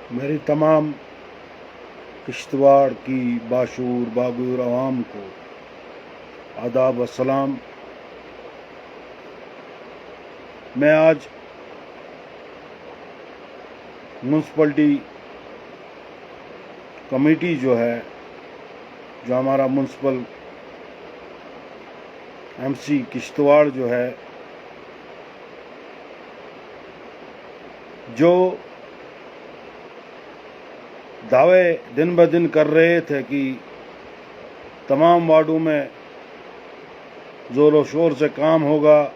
मेरी तमाम किश्तवाड़ की बाशूर बागूर आवाम को आदाब अस्सलाम। मैं आज म्यूनसिपलिटी कमेटी जो हमारा म्यूनसिपल एमसी किश्तवाड़ जो है, जो दावे दिन ब दिन कर रहे थे कि तमाम वार्डों में ज़ोर शोर से काम होगा,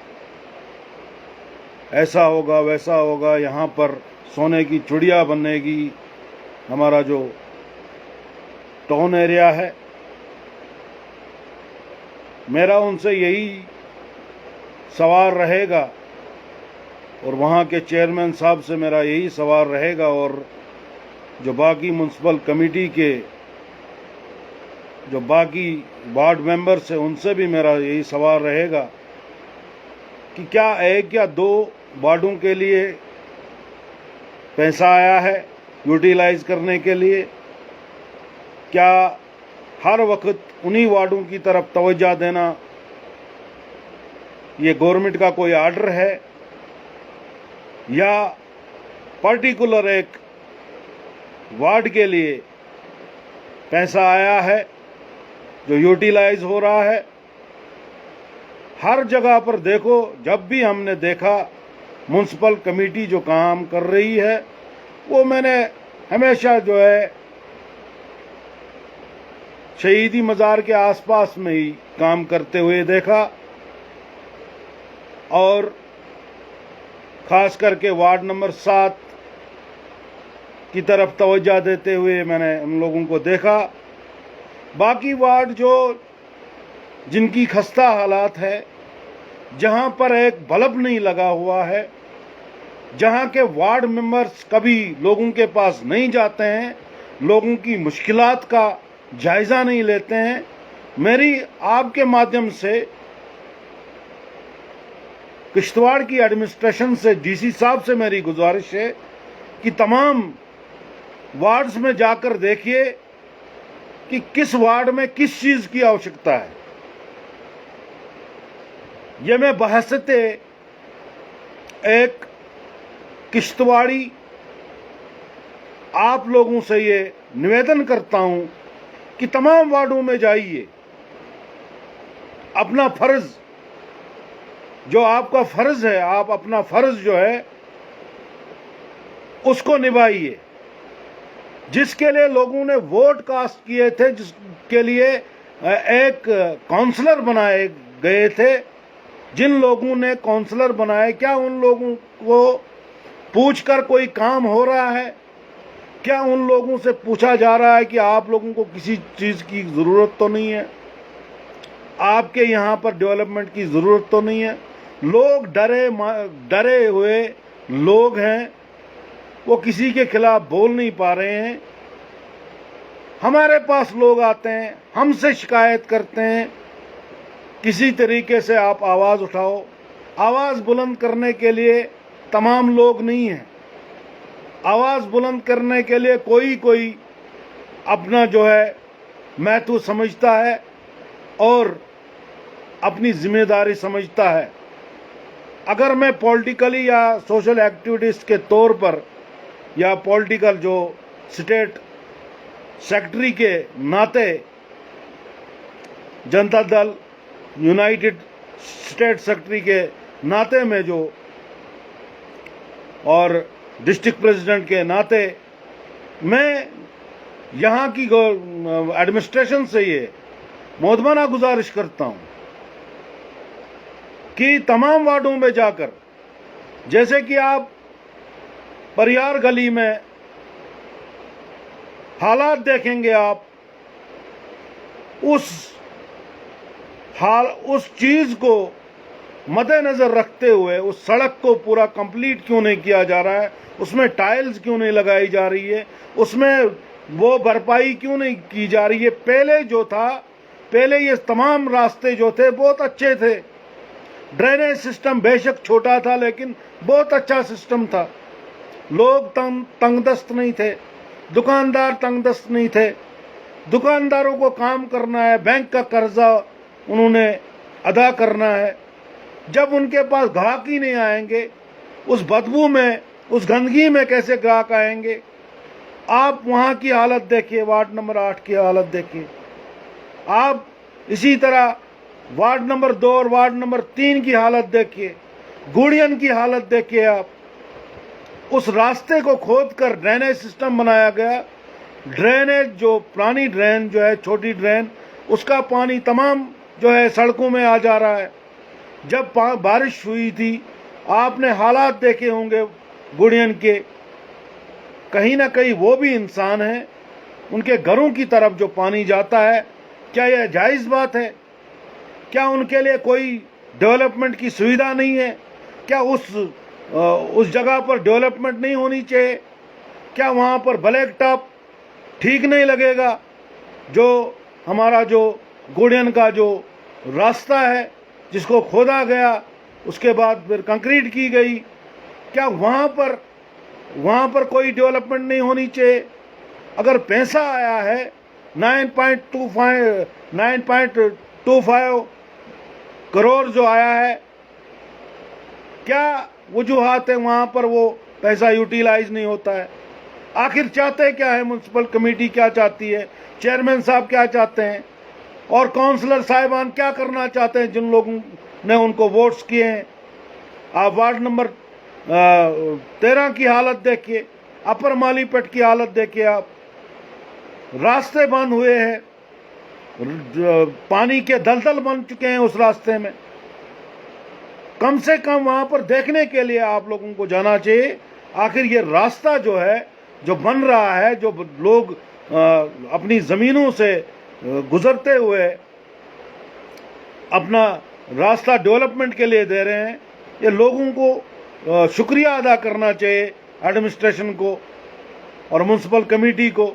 ऐसा होगा वैसा होगा, यहाँ पर सोने की चिड़िया बनेगी हमारा जो टाउन एरिया है। मेरा उनसे यही सवाल रहेगा और वहाँ के चेयरमैन साहब से मेरा यही सवाल रहेगा और जो बाकी म्यूनसिपल कमेटी के जो बाकी वार्ड मेंबर्स हैं उनसे भी मेरा यही सवाल रहेगा कि क्या एक या दो वार्डों के लिए पैसा आया है यूटिलाइज करने के लिए? क्या हर वक्त उन्हीं वार्डों की तरफ तवज्जो देना ये गवर्नमेंट का कोई आर्डर है, या पर्टिकुलर एक वार्ड के लिए पैसा आया है जो यूटिलाइज हो रहा है? हर जगह पर देखो, जब भी हमने देखा म्यूनसिपल कमेटी जो काम कर रही है वो मैंने हमेशा जो है शहीदी मज़ार के आसपास में ही काम करते हुए देखा, और खास करके वार्ड नंबर 7 की तरफ तवज्जो देते हुए मैंने उन लोगों को देखा। बाकी वार्ड जिनकी खस्ता हालात है, जहां पर एक बल्ब नहीं लगा हुआ है, जहां के वार्ड मेंबर्स कभी लोगों के पास नहीं जाते हैं, लोगों की मुश्किलात का जायजा नहीं लेते हैं, मेरी आपके माध्यम से किश्तवाड़ की एडमिनिस्ट्रेशन से, डीसी साहब से मेरी गुजारिश है कि तमाम वार्ड्स में जाकर देखिए कि किस वार्ड में किस चीज की आवश्यकता है। ये मैं बहसते एक किश्तवाड़ी आप लोगों से ये निवेदन करता हूं कि तमाम वार्डों में जाइए, अपना फर्ज जो आपका फर्ज है, आप अपना फर्ज जो है उसको निभाइए, जिसके लिए लोगों ने वोट कास्ट किए थे, जिसके लिए एक काउंसलर बनाए गए थे। जिन लोगों ने काउंसलर बनाए, क्या उन लोगों को पूछकर कोई काम हो रहा है? क्या उन लोगों से पूछा जा रहा है कि आप लोगों को किसी चीज की जरूरत तो नहीं है? आपके यहाँ पर डेवलपमेंट की जरूरत तो नहीं है? लोग डरे हुए लोग हैं, वो किसी के खिलाफ बोल नहीं पा रहे हैं। हमारे पास लोग आते हैं, हमसे शिकायत करते हैं, किसी तरीके से आप आवाज उठाओ। आवाज बुलंद करने के लिए तमाम लोग नहीं हैं। आवाज बुलंद करने के लिए कोई अपना जो है महत्व समझता है और अपनी जिम्मेदारी समझता है। अगर मैं पॉलिटिकली या सोशल एक्टिविटीज के तौर पर या पॉलिटिकल जो स्टेट सेक्रेटरी के नाते, Janata Dal United state secretary के नाते में जो, और डिस्ट्रिक्ट प्रेसिडेंट के नाते, मैं यहाँ की एडमिनिस्ट्रेशन से ये मोदमाना गुजारिश करता हूँ कि तमाम वार्डों में जाकर, जैसे कि आप परियार गली में हालात देखेंगे, आप उस चीज को मद्देनजर रखते हुए उस सड़क को पूरा कंप्लीट क्यों नहीं किया जा रहा है? उसमें टाइल्स क्यों नहीं लगाई जा रही है? उसमें वो भरपाई क्यों नहीं की जा रही है? पहले ये तमाम रास्ते जो थे बहुत अच्छे थे। ड्रेनेज सिस्टम बेशक छोटा था लेकिन बहुत अच्छा सिस्टम था। लोग तंगदस्त नहीं थे, दुकानदार तंगदस्त नहीं थे। दुकानदारों को काम करना है, बैंक का कर्जा उन्होंने अदा करना है। जब उनके पास ग्राहक ही नहीं आएंगे, उस बदबू में, उस गंदगी में कैसे ग्राहक आएंगे? आप वहाँ की हालत देखिए, वार्ड नंबर 8 की हालत देखिए। आप इसी तरह वार्ड नंबर 2 और वार्ड नंबर 3 की हालत देखिए, गुड़ियन की हालत देखिए। आप उस रास्ते को खोदकर ड्रेनेज सिस्टम बनाया गया। ड्रेनेज, जो पुरानी ड्रेन जो है, छोटी ड्रेन, उसका पानी तमाम जो है सड़कों में आ जा रहा है। जब बारिश हुई थी, आपने हालात देखे होंगे गुड़ियन के। कहीं ना कहीं वो भी इंसान हैं, उनके घरों की तरफ जो पानी जाता है, क्या यह जायज़ बात है? क्या उनके लिए कोई डेवलपमेंट की सुविधा नहीं है? क्या उस जगह पर डेवलपमेंट नहीं होनी चाहिए? क्या वहाँ पर ब्लैक टॉप ठीक नहीं लगेगा? जो हमारा जो गुड़ियन का जो रास्ता है, जिसको खोदा गया, उसके बाद फिर कंक्रीट की गई, क्या वहाँ पर कोई डेवलपमेंट नहीं होनी चाहिए? अगर पैसा आया है 9.25 करोड़ जो आया है, क्या वजूहात है वहाँ पर वो पैसा यूटिलाइज नहीं होता है? आखिर चाहते क्या है म्युनिसिपल कमेटी? क्या चाहती है? चेयरमैन साहब क्या चाहते हैं? और काउंसलर साहिबान क्या करना चाहते हैं, जिन लोगों ने उनको वोट्स किए हैं? आप वार्ड नंबर 13 की हालत देखिए, अपर मालीपेट की हालत देखिए। आप रास्ते बंद हुए हैं, पानी के दलदल बन चुके हैं उस रास्ते में। कम से कम वहां पर देखने के लिए आप लोगों को जाना चाहिए। आखिर ये रास्ता जो है, जो बन रहा है, जो लोग अपनी जमीनों से गुजरते हुए अपना रास्ता डेवलपमेंट के लिए दे रहे हैं, ये लोगों को शुक्रिया अदा करना चाहिए, एडमिनिस्ट्रेशन को और म्युनिसिपल कमेटी को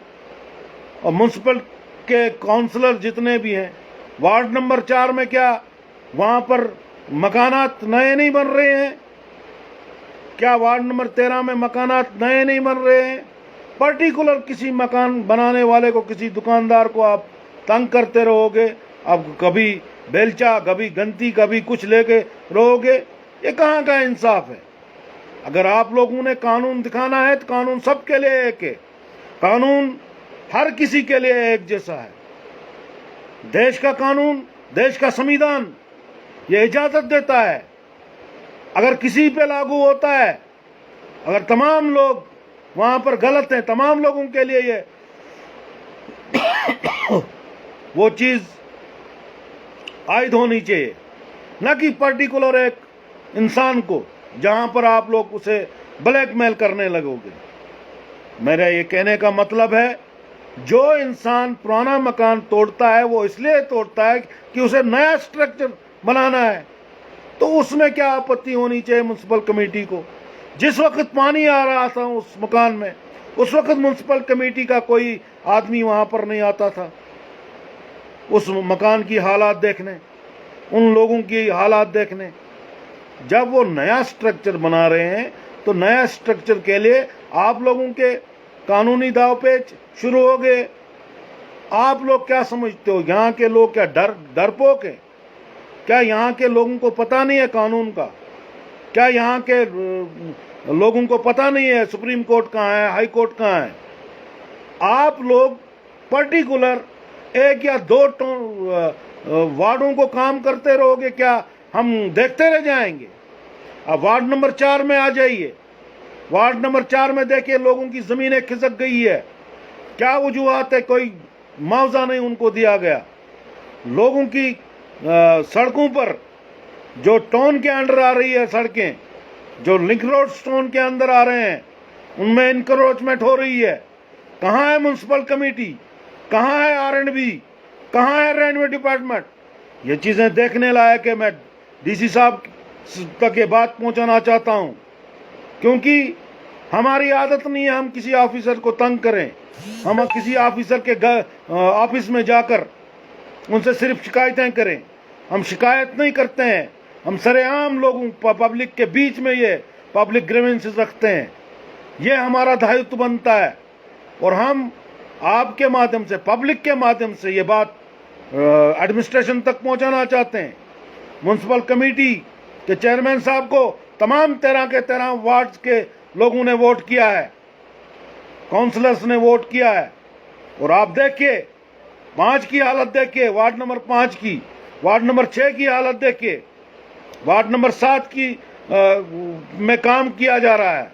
और म्युनिसिपल के काउंसलर जितने भी हैं। वार्ड नंबर 4 में क्या वहाँ पर मकानात नए नहीं बन रहे हैं? क्या वार्ड नंबर 13 में मकानात नए नहीं बन रहे हैं? पर्टिकुलर किसी मकान बनाने वाले को, किसी दुकानदार को आप तंग करते रहोगे, आप कभी बेलचा, कभी गंती, कभी कुछ लेके रहोगे, ये कहाँ का इंसाफ है? अगर आप लोगों ने कानून दिखाना है तो कानून सबके लिए एक है, कानून हर किसी के लिए एक जैसा है। देश का कानून, देश का संविधान ये इजाजत देता है। अगर किसी पे लागू होता है, अगर तमाम लोग वहां पर गलत हैं, तमाम लोगों के लिए ये वो चीज आयद होनी चाहिए, न कि पर्टिकुलर एक इंसान को, जहां पर आप लोग उसे ब्लैकमेल करने लगोगे। मेरा ये कहने का मतलब है, जो इंसान पुराना मकान तोड़ता है वो इसलिए तोड़ता है कि उसे नया स्ट्रक्चर बनाना है, तो उसमें क्या आपत्ति होनी चाहिए म्युनिसिपल कमेटी को? जिस वक्त पानी आ रहा था उस मकान में, उस वक्त म्युनिसिपल कमेटी का कोई आदमी वहां पर नहीं आता था उस मकान की हालात देखने, उन लोगों की हालात देखने। जब वो नया स्ट्रक्चर बना रहे हैं तो नया स्ट्रक्चर के लिए आप लोगों के कानूनी दावपेच शुरू हो गए। आप लोग क्या समझते हो, यहाँ के लोग क्या डरपोक हैं? क्या यहाँ के लोगों को पता नहीं है कानून का? क्या यहाँ के लोगों को पता नहीं है सुप्रीम कोर्ट कहाँ है, हाई कोर्ट कहाँ है? आप लोग पर्टिकुलर 1 या 2 वार्डों को काम करते रहोगे, क्या हम देखते रह जाएंगे? अब वार्ड नंबर 4 में आ जाइए। वार्ड नंबर 4 में देखिए, लोगों की जमीनें खिसक गई है। क्या वजूहात है? कोई मुआवजा नहीं उनको दिया गया। लोगों की सड़कों पर जो टाउन के अंडर आ रही है सड़कें, जो लिंक रोड टाउन के अंदर आ रहे हैं, उनमें इंक्रोचमेंट हो रही है। कहाँ है म्युनिसिपल कमेटी? कहाँ है R&B? कहाँ है रेवेन्यू डिपार्टमेंट? ये चीज़ें देखने लायक है। मैं DC साहब तक ये बात पहुंचाना चाहता हूं, क्योंकि हमारी आदत नहीं है हम किसी ऑफिसर को तंग करें। हम किसी ऑफिसर के ऑफिस में जाकर उनसे सिर्फ शिकायतें करें। हम शिकायत नहीं करते हैं, हम सरेआम लोगों पब्लिक के बीच में ये पब्लिक ग्रीवेंसेस रखते हैं। ये हमारा दायित्व बनता है और हम आपके माध्यम से, पब्लिक के माध्यम से ये बात एडमिनिस्ट्रेशन तक पहुंचाना चाहते हैं। म्युनिसिपल कमेटी के चेयरमैन साहब को तमाम 13 के 13 वार्ड के लोगों ने वोट किया है, काउंसलर्स ने वोट किया है। और आप देखिए 5 की हालत देखिए, वार्ड नंबर 5 की, वार्ड नंबर 6 की हालत देखिए, वार्ड नंबर 7 की में काम किया जा रहा है।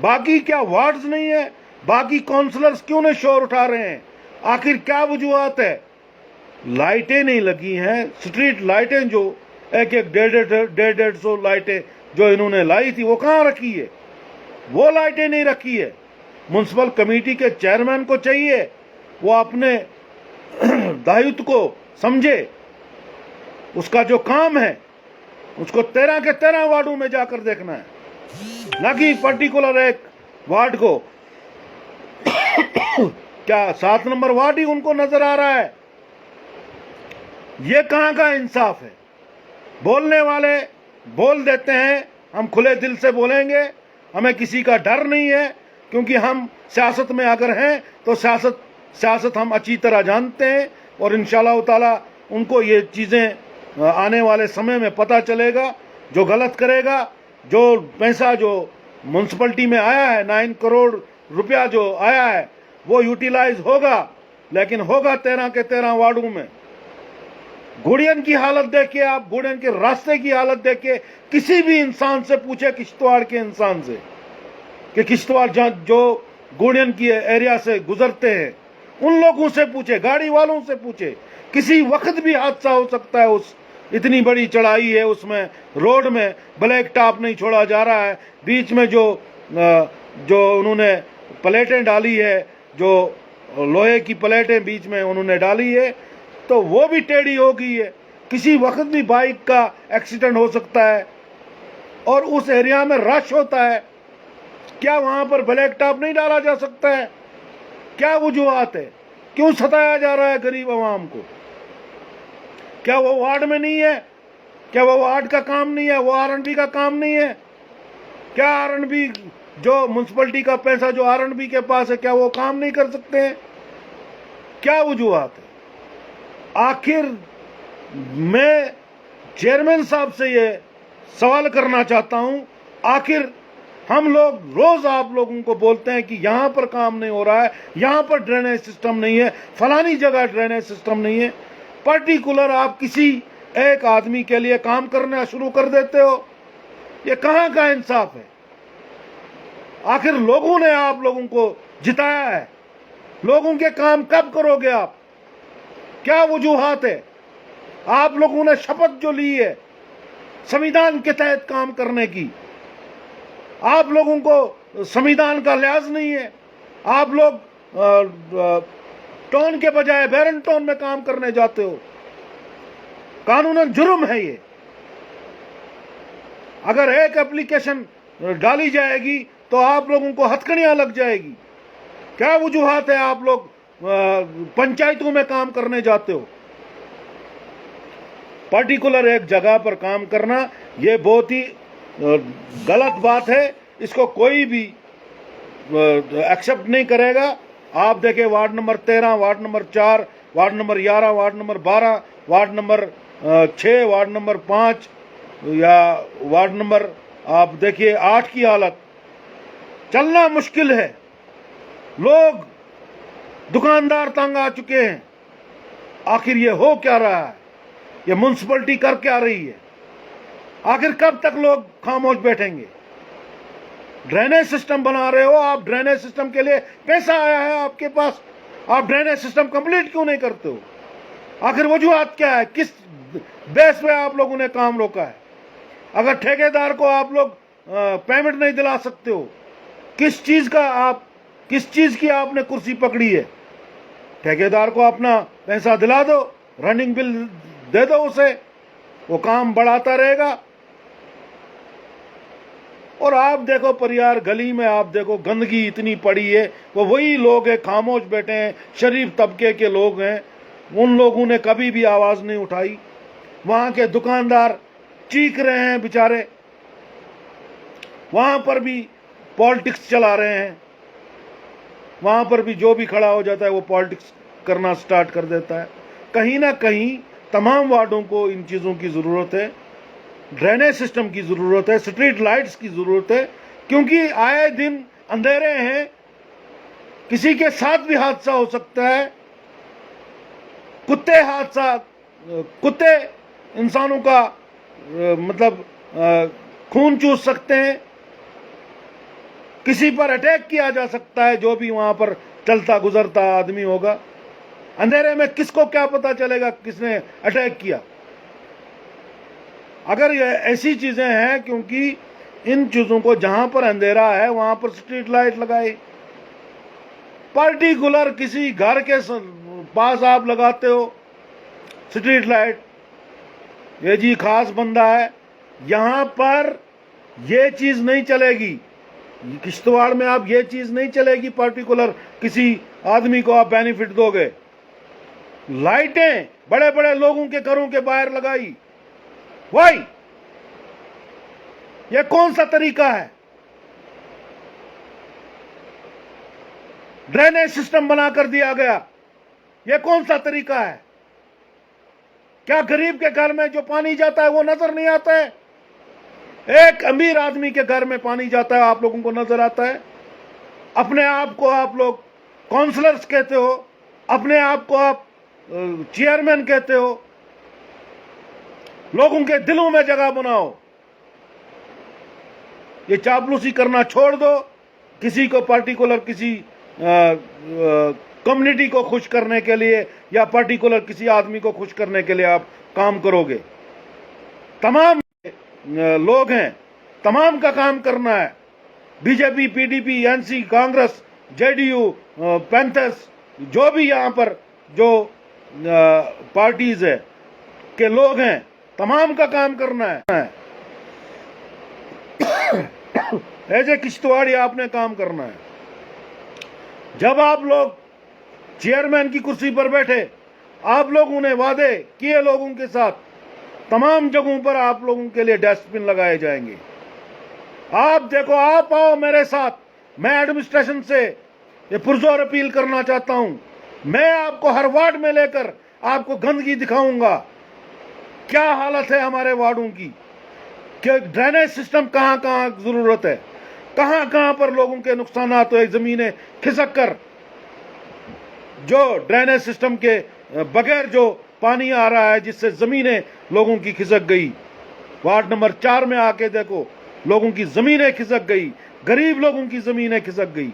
बाकी क्या वार्ड्स नहीं है? बाकी काउंसलर्स क्यों नहीं शोर उठा रहे हैं? आखिर क्या वजूहत है? लाइटें नहीं लगी हैं, स्ट्रीट लाइटें जो एक 150 लाइटें जो इन्होंने लाई थी वो कहाँ रखी है? वो लाइटें नहीं रखी है। म्युनिसिपल कमेटी के चेयरमैन को चाहिए वो अपने दायित्व को समझे, उसका जो काम है उसको 13 के 13 वार्डों में जाकर देखना है, ना कि पर्टिकुलर एक वार्ड को। क्या 7 नंबर वार्ड ही उनको नजर आ रहा है? ये कहां का इंसाफ है? बोलने वाले बोल देते हैं, हम खुले दिल से बोलेंगे, हमें किसी का डर नहीं है, क्योंकि हम सियासत में अगर हैं तो सियासत हम अच्छी तरह जानते हैं और इंशाअल्लाह ताला उनको ये चीज़ें आने वाले समय में पता चलेगा। जो गलत करेगा, जो पैसा जो म्यूनसिपलिटी में आया है 9 करोड़ रुपया जो आया है वो यूटिलाइज होगा, लेकिन होगा 13 के 13 वार्डों में। गुड़ियन की हालत देखिए आप, गुड़ियन के रास्ते की हालत देखिए। किसी भी इंसान से पूछे, किश्तवाड़ के इंसान से, कि किश्तवाड़ जो गुड़ियन की एरिया से गुजरते हैं उन लोगों से पूछे, गाड़ी वालों से पूछे। किसी वक्त भी हादसा हो सकता है। उस इतनी बड़ी चढ़ाई है, उसमें रोड में ब्लैक टॉप नहीं छोड़ा जा रहा है। बीच में जो उन्होंने प्लेटें डाली है, जो लोहे की प्लेटें बीच में उन्होंने डाली है, तो वो भी टेढ़ी हो गई है। किसी वक्त भी बाइक का एक्सीडेंट हो सकता है और उस एरिया में रश होता है। क्या वहां पर ब्लैक टॉप नहीं डाला जा सकता है? क्या वजूहत है? क्यों सताया जा रहा है गरीब आवाम को? क्या वो वार्ड में नहीं है? क्या वो वार्ड का काम नहीं है? वो आरएनबी का काम नहीं है? क्या आरएनबी जो म्युनिसिपलिटी का पैसा जो आरएनबी के पास है, क्या वो काम नहीं कर सकते हैं? क्या वजूहत है? आखिर मैं चेयरमैन साहब से ये सवाल करना चाहता हूं, आखिर हम लोग रोज आप लोगों को बोलते हैं कि यहां पर काम नहीं हो रहा है, यहां पर ड्रेनेज सिस्टम नहीं है, फलानी जगह ड्रेनेज सिस्टम नहीं है। पर्टिकुलर आप किसी एक आदमी के लिए काम करना शुरू कर देते हो। ये कहां का इंसाफ है? आखिर लोगों ने आप लोगों को जिताया है, लोगों के काम कब करोगे आप? क्या वजूहात है? आप लोगों ने शपथ जो ली है संविधान के तहत काम करने की, आप लोगों को संविधान का लिहाज नहीं है। आप लोग टोन के बजाय बैरन टोन में काम करने जाते हो। कानूनन जुर्म है ये। अगर एक एप्लीकेशन डाली जाएगी तो आप लोगों को हथकड़ियां लग जाएगी। क्या वजूहात है आप लोग पंचायतों में काम करने जाते हो? पर्टिकुलर एक जगह पर काम करना ये बहुत ही गलत बात है। इसको कोई भी एक्सेप्ट नहीं करेगा। आप देखें ward number 13, ward number 4, ward number 11, ward number 12, ward number 6, ward number 5 या वार्ड नंबर आप देखिए 8 की हालत। चलना मुश्किल है, लोग दुकानदार तंग आ चुके हैं। आखिर ये हो क्या रहा है? ये म्युनिसिपलिटी कर क्या रही है? आखिर कब तक लोग खामोश बैठेंगे? ड्रेनेज सिस्टम बना रहे हो आप, ड्रेनेज सिस्टम के लिए पैसा आया है आपके पास, आप ड्रेनेज सिस्टम कंप्लीट क्यों नहीं करते हो? आखिर वजूहत क्या है? किस बेस पे आप लोगों ने काम रोका है? अगर ठेकेदार को आप लोग पेमेंट नहीं दिला सकते हो, किस चीज की आपने कुर्सी पकड़ी है? ठेकेदार को अपना पैसा दिला दो, रनिंग बिल दे दो उसे, वो काम बढ़ाता रहेगा। और आप देखो परियार गली में आप देखो गंदगी इतनी पड़ी है, वो वही लोग हैं खामोश बैठे हैं, शरीफ तबके के लोग हैं। उन लोगों ने कभी भी आवाज नहीं उठाई। वहां के दुकानदार चीख रहे हैं बेचारे, वहां पर भी पॉलिटिक्स चला रहे हैं। वहां पर भी जो भी खड़ा हो जाता है वो पॉलिटिक्स करना स्टार्ट कर देता है। कहीं ना कहीं तमाम वार्डों को इन चीज़ों की ज़रूरत है, ड्रेनेज सिस्टम की ज़रूरत है, स्ट्रीट लाइट्स की ज़रूरत है, क्योंकि आए दिन अंधेरे हैं, किसी के साथ भी हादसा हो सकता है। कुत्ते इंसानों का मतलब खून चूस सकते हैं, किसी पर अटैक किया जा सकता है, जो भी वहां पर चलता गुजरता आदमी होगा। अंधेरे में किसको क्या पता चलेगा किसने अटैक किया। अगर ये ऐसी चीजें हैं, क्योंकि इन चीजों को जहां पर अंधेरा है वहां पर स्ट्रीट लाइट लगाए। पर्टिकुलर किसी घर के पास आप लगाते हो स्ट्रीट लाइट, ये जी खास बंदा है, यहां पर ये चीज नहीं चलेगी। किश्तवाड़ में आप ये चीज नहीं चलेगी, पर्टिकुलर किसी आदमी को आप बेनिफिट दोगे। लाइटें बड़े बड़े लोगों के घरों के बाहर लगाई, वाई, ये कौन सा तरीका है? ड्रेनेज सिस्टम बना कर दिया गया, ये कौन सा तरीका है? क्या गरीब के घर में जो पानी जाता है वो नजर नहीं आता है? एक अमीर आदमी के घर में पानी जाता है, आप लोगों को नजर आता है? अपने आप को आप लोग काउंसलर्स कहते हो, अपने आप को आप चेयरमैन कहते हो। लोगों के दिलों में जगह बनाओ। ये चापलूसी करना छोड़ दो। किसी को पर्टिकुलर किसी कम्युनिटी को खुश करने के लिए या पर्टिकुलर किसी आदमी को खुश करने के लिए आप काम करोगे। तमाम लोग हैं, तमाम का काम करना है। BJP, PDP, NC, Congress, JDU, panthers, जो भी यहां पर जो पार्टीज है के लोग हैं, तमाम का काम करना है। ऐसे किश्तवाड़ी आपने काम करना है। जब आप लोग चेयरमैन की कुर्सी पर बैठे, आप लोगों ने वादे किए लोगों के साथ, तमाम जगहों पर आप लोगों के लिए डस्टबिन लगाए जाएंगे। आप देखो, आप आओ मेरे साथ। मैं एडमिनिस्ट्रेशन से ये पुरजोर अपील करना चाहता हूं। मैं आपको हर वार्ड में लेकर आपको गंदगी दिखाऊंगा, क्या हालत है हमारे वार्डों की, कि ड्रेनेज सिस्टम कहां कहां जरूरत है, कहां कहां पर लोगों के नुकसान हुए, जमीनें खिसक कर, जो ड्रेनेज सिस्टम के बगैर जो पानी आ रहा है जिससे जमीनें लोगों की खिसक गई। वार्ड नंबर 4 में आके देखो, लोगों की जमीनें खिसक गई, गरीब लोगों की जमीनें खिसक गई।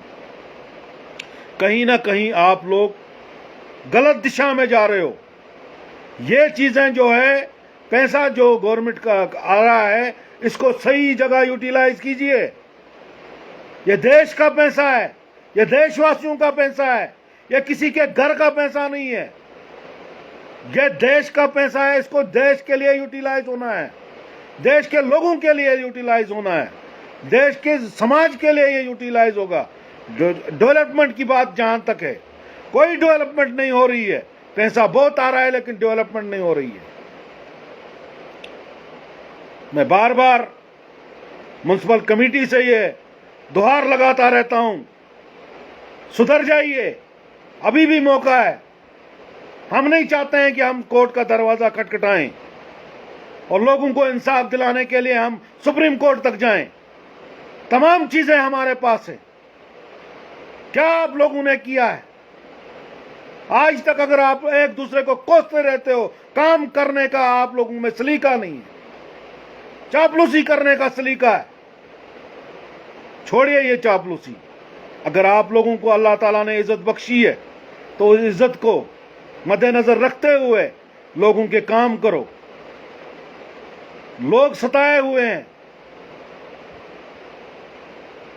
कहीं ना कहीं आप लोग गलत दिशा में जा रहे हो। ये चीजें जो है, पैसा जो गवर्नमेंट का आ रहा है, इसको सही जगह यूटिलाइज कीजिए। ये देश का पैसा है, ये देशवासियों का पैसा है, ये किसी के घर का पैसा नहीं है। ये देश का पैसा है, इसको देश के लिए यूटिलाइज होना है, देश के लोगों के लिए यूटिलाइज होना है, देश के समाज के लिए ये यूटिलाइज होगा। डेवलपमेंट की बात जहां तक है, कोई डेवलपमेंट नहीं हो रही है। पैसा बहुत आ रहा है लेकिन डेवलपमेंट नहीं हो रही है। मैं बार बार म्युनिसिपल कमेटी से ये गुहार लगाता रहता हूं, सुधर जाइए, अभी भी मौका है। हम नहीं चाहते हैं कि हम कोर्ट का दरवाजा खटखटाएं और लोगों को इंसाफ दिलाने के लिए हम सुप्रीम कोर्ट तक जाएं। तमाम चीजें हमारे पास है। क्या आप लोगों ने किया है आज तक? अगर आप एक दूसरे को कोसते रहते हो, काम करने का आप लोगों में सलीका नहीं है, चापलूसी करने का सलीका है। छोड़िए ये चापलूसी। अगर आप लोगों को अल्लाह ताला ने इज्जत बख्शी है तो इस इज्जत को मद्देनजर रखते हुए लोगों के काम करो। लोग सताए हुए हैं,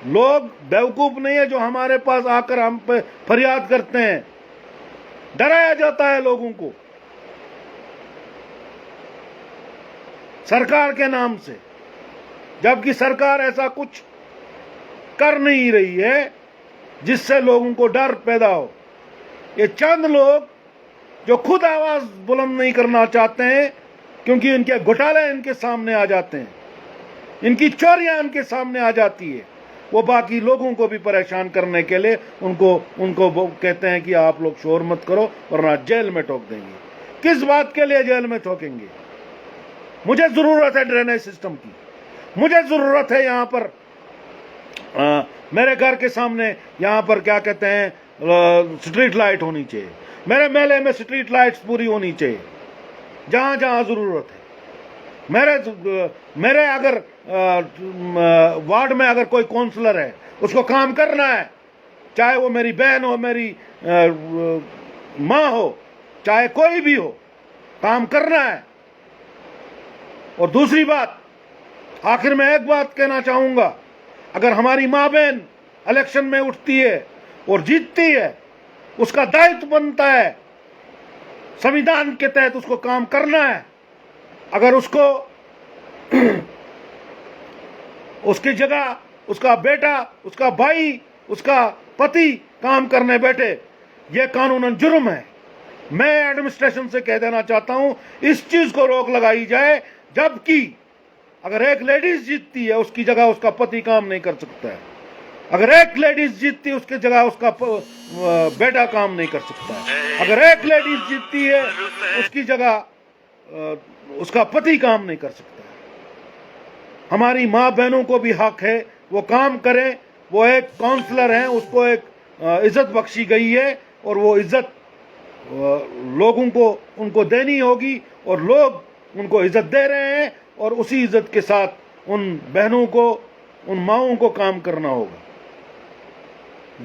लोग बेवकूफ नहीं है जो हमारे पास आकर हम पे फरियाद करते हैं। डराया जाता है लोगों को सरकार के नाम से, जबकि सरकार ऐसा कुछ कर नहीं रही है जिससे लोगों को डर पैदा हो। ये चंद लोग जो खुद आवाज बुलंद नहीं करना चाहते हैं, क्योंकि इनके घोटाले इनके सामने आ जाते हैं, इनकी चोरियां इनके सामने आ जाती है, वो बाकी लोगों को भी परेशान करने के लिए उनको वो कहते हैं कि आप लोग शोर मत करो वरना जेल में ठोक देंगे। किस बात के लिए जेल में ठोकेंगे? मुझे जरूरत है ड्रेनेज सिस्टम की, मुझे जरूरत है यहाँ पर मेरे घर के सामने यहाँ पर क्या कहते हैं स्ट्रीट लाइट होनी चाहिए, मेरे मेले में स्ट्रीट लाइट्स पूरी होनी चाहिए जहां जहां जरूरत है। मेरे अगर वार्ड में अगर कोई काउंसलर है उसको काम करना है, चाहे वो मेरी बहन हो, मेरी माँ हो, चाहे कोई भी हो, काम करना है। और दूसरी बात, आखिर में एक बात कहना चाहूंगा, अगर हमारी माँ बहन इलेक्शन में उठती है और जीतती है, उसका दायित्व बनता है संविधान के तहत उसको काम करना है। अगर उसको उसकी जगह उसका बेटा, उसका भाई, उसका पति काम करने बैठे, यह कानूनन जुर्म है। मैं एडमिनिस्ट्रेशन से कह देना चाहता हूं इस चीज को रोक लगाई जाए, जबकि अगर एक लेडीज जीतती है उसकी जगह उसका पति काम नहीं कर सकता है, अगर एक लेडीज जीतती है उसकी जगह उसका बेटा काम नहीं कर सकता है, अगर एक लेडीज जीतती है उसकी जगह उसका पति काम नहीं कर सकता है। हमारी माँ बहनों को भी हक है वो काम करें। वो एक काउंसलर हैं, उसको एक इज्जत बख्शी गई है और वो इज्जत लोगों को उनको देनी होगी और लोग उनको इज्जत दे रहे हैं और उसी इज्जत के साथ उन बहनों को, उन माओं को काम करना होगा।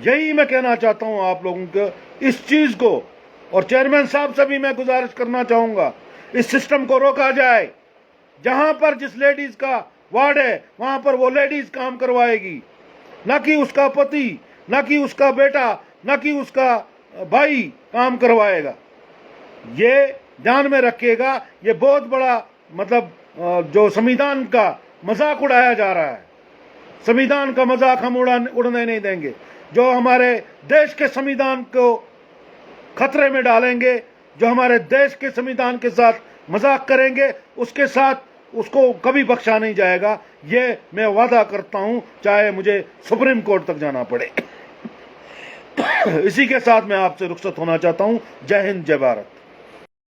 यही मैं कहना चाहता हूं आप लोगों को इस चीज को। और चेयरमैन साहब से भी मैं गुजारिश करना चाहूंगा इस सिस्टम को रोका जाए। जहां पर जिस लेडीज का वार्ड है वहां पर वो लेडीज काम करवाएगी, ना कि उसका पति, ना कि उसका बेटा, ना कि उसका भाई काम करवाएगा। ये ध्यान में रखिएगा। ये बहुत बड़ा मतलब जो संविधान का मजाक उड़ाया जा रहा है, संविधान का मजाक हम उड़ने नहीं देंगे। जो हमारे देश के संविधान को खतरे में डालेंगे, जो हमारे देश के संविधान के साथ मजाक करेंगे, उसके साथ उसको कभी बख्शा नहीं जाएगा। ये मैं वादा करता हूं, चाहे मुझे सुप्रीम कोर्ट तक जाना पड़े। इसी के साथ मैं आपसे रुखसत होना चाहता हूं। जय हिंद, जय भारत।